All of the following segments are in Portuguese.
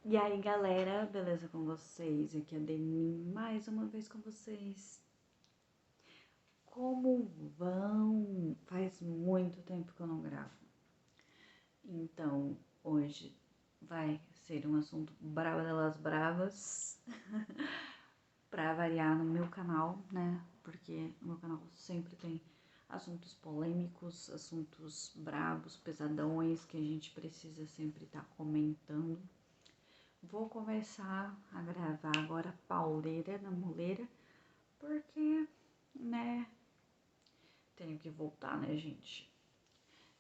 E aí, galera, beleza com vocês? Aqui é a Deni, mais uma vez com vocês. Como vão? Faz muito tempo que eu não gravo. Então, hoje vai ser um assunto brava delas bravas, pra variar no meu canal, né? Porque no meu canal sempre tem assuntos polêmicos, assuntos bravos, pesadões, que a gente precisa sempre estar comentando. Vou começar a gravar agora pauleira na muleira, porque, né, tenho que voltar, né, gente?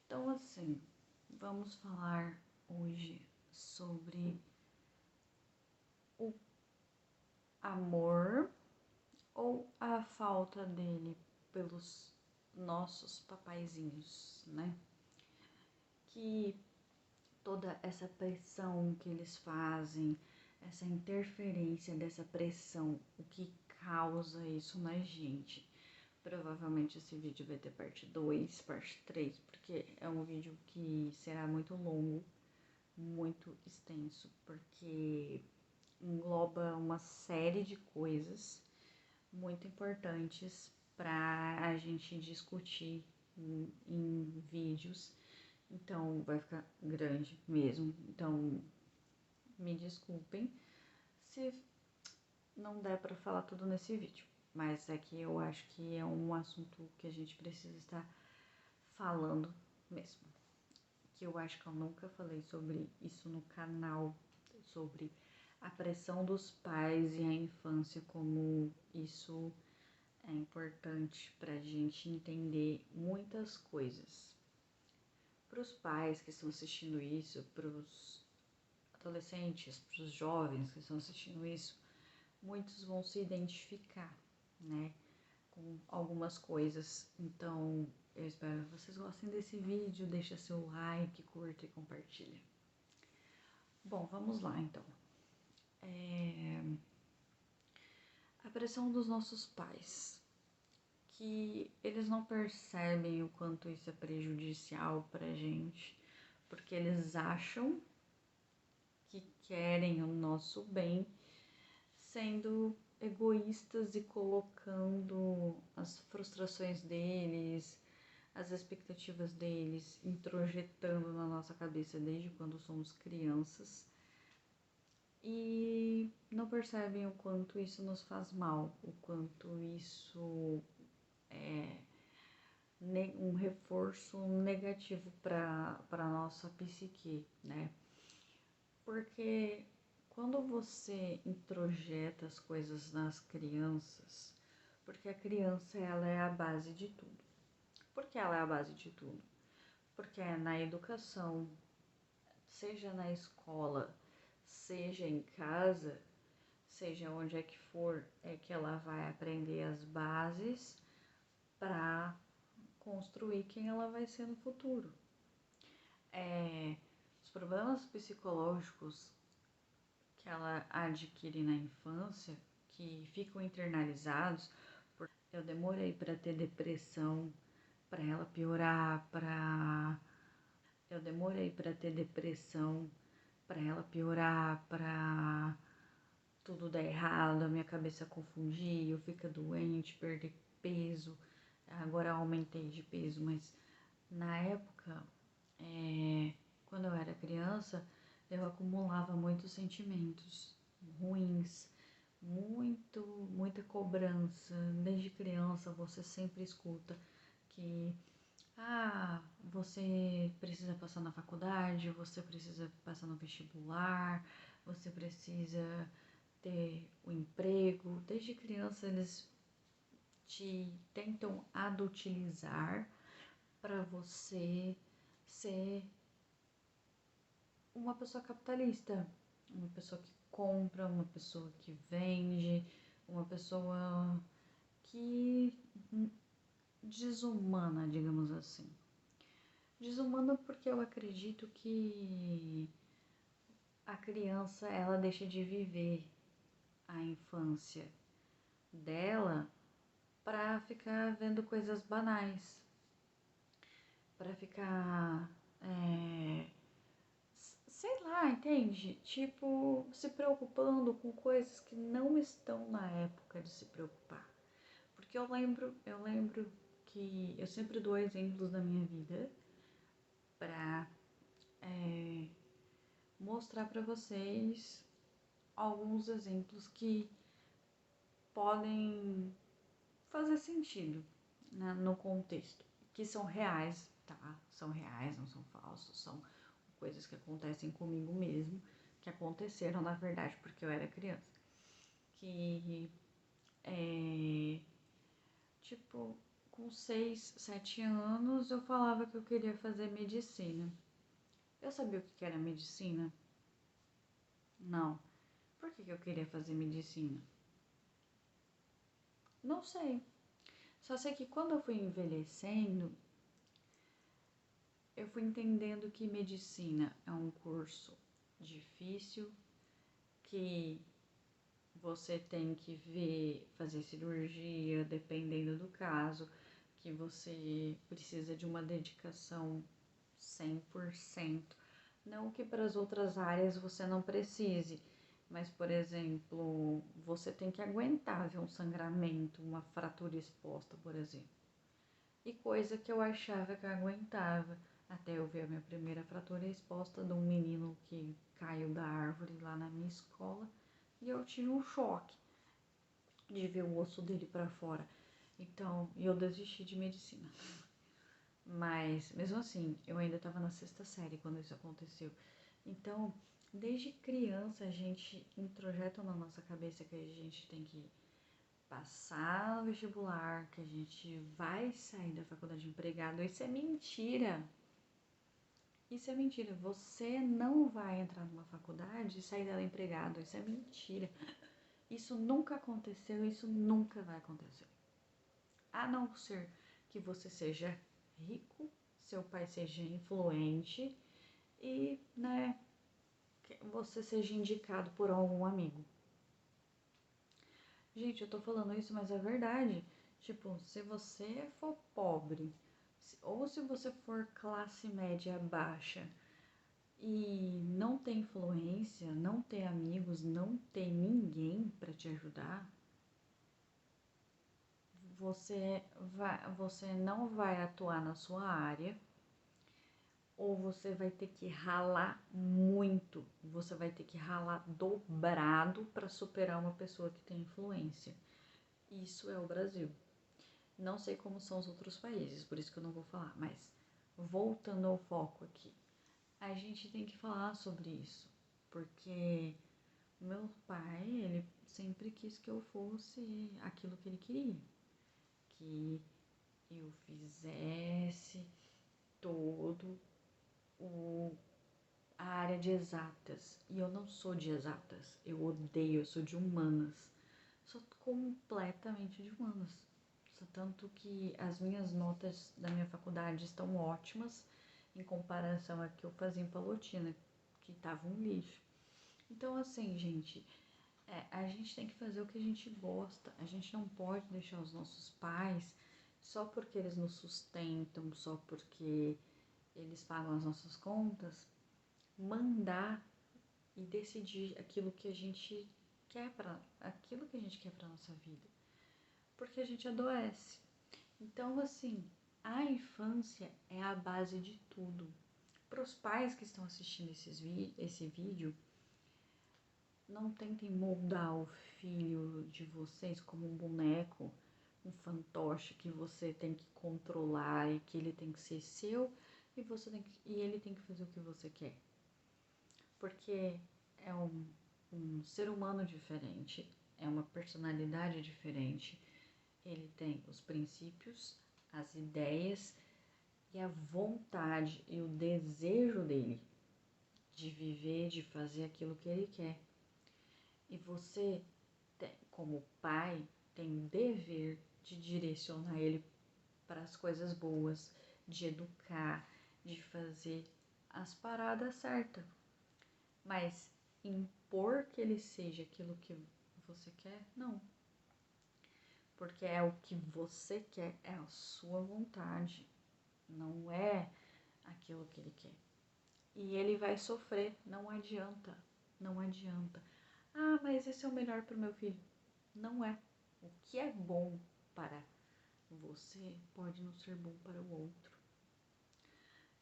Então, assim, vamos falar hoje sobre o amor ou a falta dele pelos nossos papaizinhos, né? Que toda essa pressão que eles fazem, essa interferência dessa pressão, o que causa isso na gente. Provavelmente esse vídeo vai ter parte 2, parte 3, porque é um vídeo que será muito longo, muito extenso, porque engloba uma série de coisas muito importantes para a gente discutir em vídeos. Então vai ficar grande mesmo. Então me desculpem se não der para falar tudo nesse vídeo, mas é que eu acho que é um assunto que a gente precisa estar falando mesmo. Que eu acho que eu nunca falei sobre isso no canal, sobre a pressão dos pais e a infância, como isso é importante para a gente entender muitas coisas. Para os pais que estão assistindo isso, para os adolescentes, para os jovens que estão assistindo isso, muitos vão se identificar, né, com algumas coisas. Então, eu espero que vocês gostem desse vídeo, deixa seu like, curta e compartilha. Bom, vamos lá então. A pressão dos nossos pais, que eles não percebem o quanto isso é prejudicial pra gente, porque eles acham que querem o nosso bem, sendo egoístas e colocando as frustrações deles, as expectativas deles, introjetando na nossa cabeça desde quando somos crianças, e não percebem o quanto isso nos faz mal, o quanto isso é um reforço negativo para a nossa psique, né? Porque quando você introjeta as coisas nas crianças, porque a criança ela é a base de tudo. Por que ela é a base de tudo? Porque é na educação, seja na escola, seja em casa, seja onde é que for, é que ela vai aprender as bases para construir quem ela vai ser no futuro. Os problemas psicológicos que ela adquire na infância, que ficam internalizados, eu demorei para ter depressão, para ela piorar, para eu demorei para ter depressão, para ela piorar, para tudo dar errado, a minha cabeça confundir, eu ficar doente, perder peso. Agora eu aumentei de peso, mas na época, quando eu era criança, eu acumulava muitos sentimentos ruins, muita cobrança. Desde criança você sempre escuta que você precisa passar na faculdade, você precisa passar no vestibular, você precisa ter o emprego. Desde criança eles te tentam adultilizar para você ser uma pessoa capitalista, uma pessoa que compra, uma pessoa que vende, uma pessoa que desumana, digamos assim. Desumana porque eu acredito que a criança ela deixa de viver a infância dela para ficar vendo coisas banais, para ficar sei lá, entende? Tipo, se preocupando com coisas que não estão na época de se preocupar. Porque eu lembro que eu sempre dou exemplos da minha vida pra mostrar pra vocês alguns exemplos que podem fazer sentido, né, no contexto, que são reais, tá? São reais, não são falsos, são coisas que acontecem comigo mesmo, que aconteceram na verdade porque eu era criança. Que tipo, com 6, 7 anos eu falava que eu queria fazer medicina. Eu sabia o que era medicina? Não. Por que eu queria fazer medicina? Não sei. Só sei que quando eu fui envelhecendo, eu fui entendendo que medicina é um curso difícil, que você tem que ver, fazer cirurgia, dependendo do caso, que você precisa de uma dedicação 100%. Não que para as outras áreas você não precise, mas, por exemplo, você tem que aguentar ver um sangramento, uma fratura exposta, por exemplo. E coisa que eu achava que eu aguentava, até eu ver a minha primeira fratura exposta de um menino que caiu da árvore lá na minha escola e eu tive um choque de ver o osso dele para fora. Então, eu desisti de medicina. Mas, mesmo assim, eu ainda estava na sexta série quando isso aconteceu. Então, desde criança, a gente introjeta na nossa cabeça que a gente tem que passar no vestibular, que a gente vai sair da faculdade empregado. Isso é mentira. Isso é mentira. Você não vai entrar numa faculdade e sair dela empregado. Isso é mentira. Isso nunca aconteceu, isso nunca vai acontecer. A não ser que você seja rico, seu pai seja influente e, né, você seja indicado por algum amigo. Gente, eu tô falando isso, mas é verdade. Tipo, se você for pobre, ou se você for classe média baixa e não tem influência, não tem amigos, não tem ninguém para te ajudar, você não vai atuar na sua área, ou você vai ter que ralar muito, você vai ter que ralar dobrado para superar uma pessoa que tem influência. Isso é o Brasil. Não sei como são os outros países, por isso que eu não vou falar, mas voltando ao foco aqui, a gente tem que falar sobre isso, porque meu pai, ele sempre quis que eu fosse aquilo que ele queria, que eu fizesse todo o a área de exatas. E eu não sou de exatas. Eu odeio, eu sou de humanas. Sou completamente de humanas. Tanto que as minhas notas da minha faculdade estão ótimas em comparação a que eu fazia em Palotina, que tava um lixo. Então, assim, gente, a gente tem que fazer o que a gente gosta. A gente não pode deixar os nossos pais só porque eles nos sustentam, só porque eles pagam as nossas contas, mandar e decidir aquilo que a gente quer para nossa vida, porque a gente adoece. Então, assim, a infância é a base de tudo. Para os pais que estão assistindo esse vídeo, não tentem moldar o filho de vocês como um boneco, um fantoche que você tem que controlar e que ele tem que ser seu e ele tem que fazer o que você quer. Porque é um ser humano diferente, é uma personalidade diferente, ele tem os princípios, as ideias e a vontade e o desejo dele de viver, de fazer aquilo que ele quer. E você, como pai, tem o dever de direcionar ele para as coisas boas, de educar, de fazer as paradas certas. Mas impor que ele seja aquilo que você quer, não. Porque é o que você quer, é a sua vontade, não é aquilo que ele quer. E ele vai sofrer, não adianta, não adianta. Ah, mas esse é o melhor para o meu filho. Não é. O que é bom para você pode não ser bom para o outro.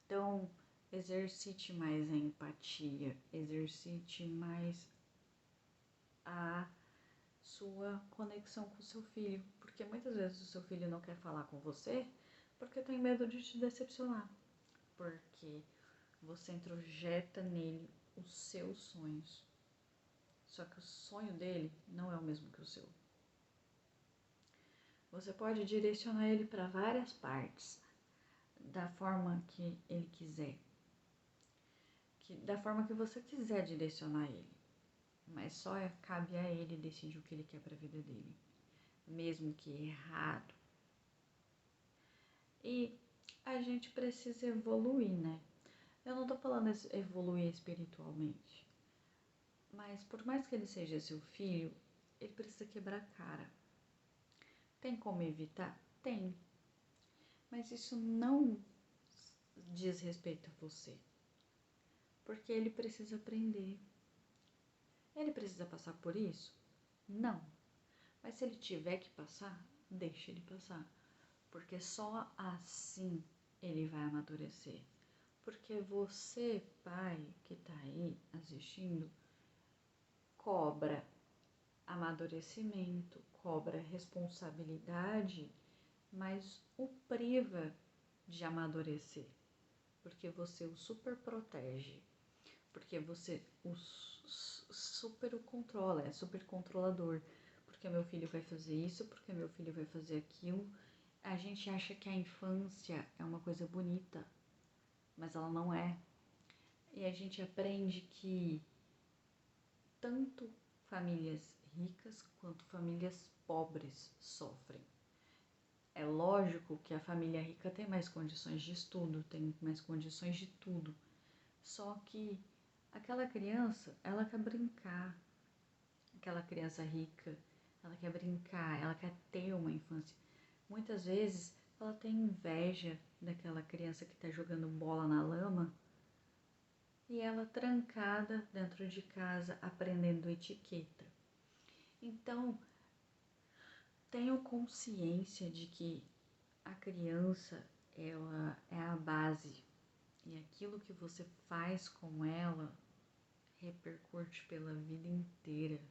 Então, exercite mais a empatia, exercite mais a sua conexão com o seu filho, porque muitas vezes o seu filho não quer falar com você porque tem medo de te decepcionar, porque você introjeta nele os seus sonhos, só que o sonho dele não é o mesmo que o seu. Você pode direcionar ele para várias partes, da forma que ele quiser, da forma que você quiser direcionar ele, mas só cabe a ele decidir o que ele quer para a vida dele, mesmo que errado. E a gente precisa evoluir, né? Eu não tô falando evoluir espiritualmente, mas por mais que ele seja seu filho, ele precisa quebrar a cara. Tem como evitar? Tem. Mas isso não diz respeito a você, porque ele precisa aprender. Ele precisa passar por isso? Não. Mas se ele tiver que passar, deixa ele passar, porque só assim ele vai amadurecer. Porque você, pai, que tá aí assistindo, cobra amadurecimento, cobra responsabilidade, mas o priva de amadurecer, porque você o super protege, porque você o super o controla, é super controlador, porque meu filho vai fazer isso, porque meu filho vai fazer aquilo. A gente acha que a infância é uma coisa bonita, mas ela não é. E a gente aprende que tanto famílias ricas quanto famílias pobres sofrem. É lógico que a família rica tem mais condições de estudo, tem mais condições de tudo. Só que aquela criança, ela quer brincar. Aquela criança rica, ela quer brincar, ela quer ter uma infância. Muitas vezes ela tem inveja daquela criança que está jogando bola na lama e ela trancada dentro de casa aprendendo etiqueta. Então, tenho consciência de que a criança, ela é a base e aquilo que você faz com ela repercute pela vida inteira.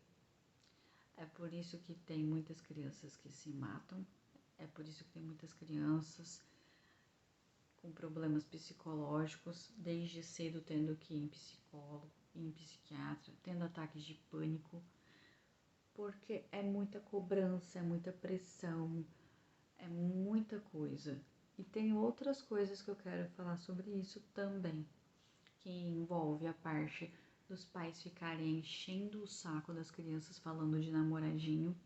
É por isso que tem muitas crianças que se matam, é por isso que tem muitas crianças com problemas psicológicos, desde cedo tendo que ir em psicólogo, em psiquiatra, tendo ataques de pânico, porque é muita cobrança, é muita pressão, é muita coisa. E tem outras coisas que eu quero falar sobre isso também, que envolve a parte dos pais ficarem enchendo o saco das crianças falando de namoradinho,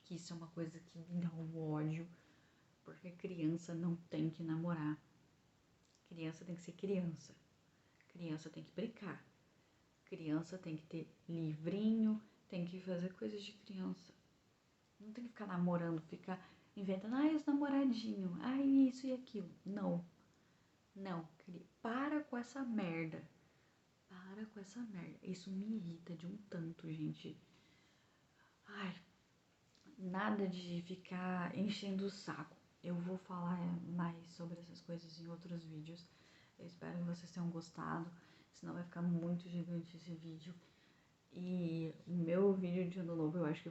que isso é uma coisa que me dá um ódio, porque criança não tem que namorar. Criança tem que ser criança. Criança tem que brincar. Criança tem que ter livrinho, tem que fazer coisas de criança. Não tem que ficar namorando, ficar inventando, os namoradinhos, isso e aquilo. Não. Não, para com essa merda. Para com essa merda. Isso me irrita de um tanto, gente. Ai, nada de ficar enchendo o saco. Eu vou falar mais sobre essas coisas em outros vídeos. Eu espero que vocês tenham gostado. Senão vai ficar muito gigante esse vídeo. E o meu vídeo de ano novo eu acho que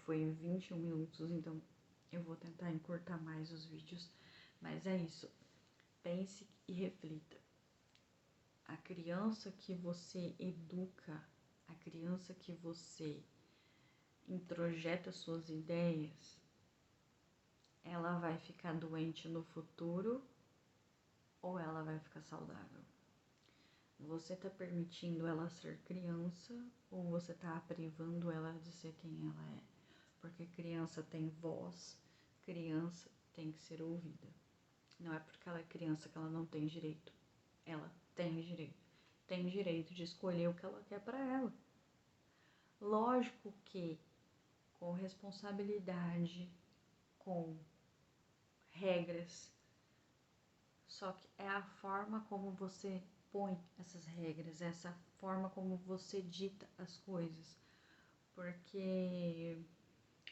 foi 21 minutos. Então eu vou tentar encurtar mais os vídeos. Mas é isso. Pense e reflita. A criança que você educa, a criança que você introjeta suas ideias, ela vai ficar doente no futuro ou ela vai ficar saudável? Você tá permitindo ela ser criança ou você tá privando ela de ser quem ela é? Porque criança tem voz, criança tem que ser ouvida. Não é porque ela é criança que ela não tem direito. Ela tem direito. Tem direito de escolher o que ela quer para ela. Lógico que com responsabilidade, com regras, só que é a forma como você impõe essas regras, essa forma como você dita as coisas, porque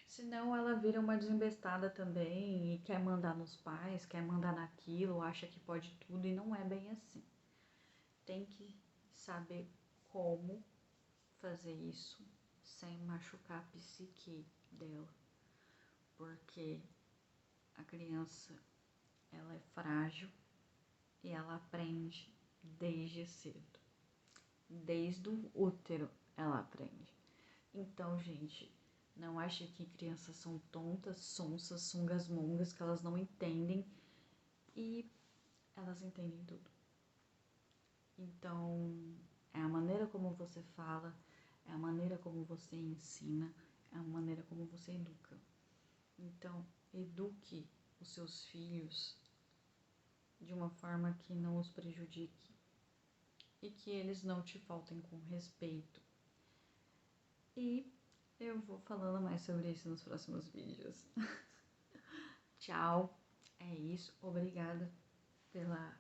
senão ela vira uma desembestada também e quer mandar nos pais, quer mandar naquilo, acha que pode tudo e não é bem assim. Tem que saber como fazer isso sem machucar a psique dela, porque a criança, ela é frágil e ela aprende desde cedo. Desde o útero ela aprende. Então, gente, não ache que crianças são tontas, sonsas, sungas-mongas, que elas não entendem, e elas entendem tudo. Então, é a maneira como você fala, é a maneira como você ensina, é a maneira como você educa. Então, eduque os seus filhos de uma forma que não os prejudique e que eles não te faltem com respeito. E eu vou falando mais sobre isso nos próximos vídeos. Tchau, é isso, obrigada pela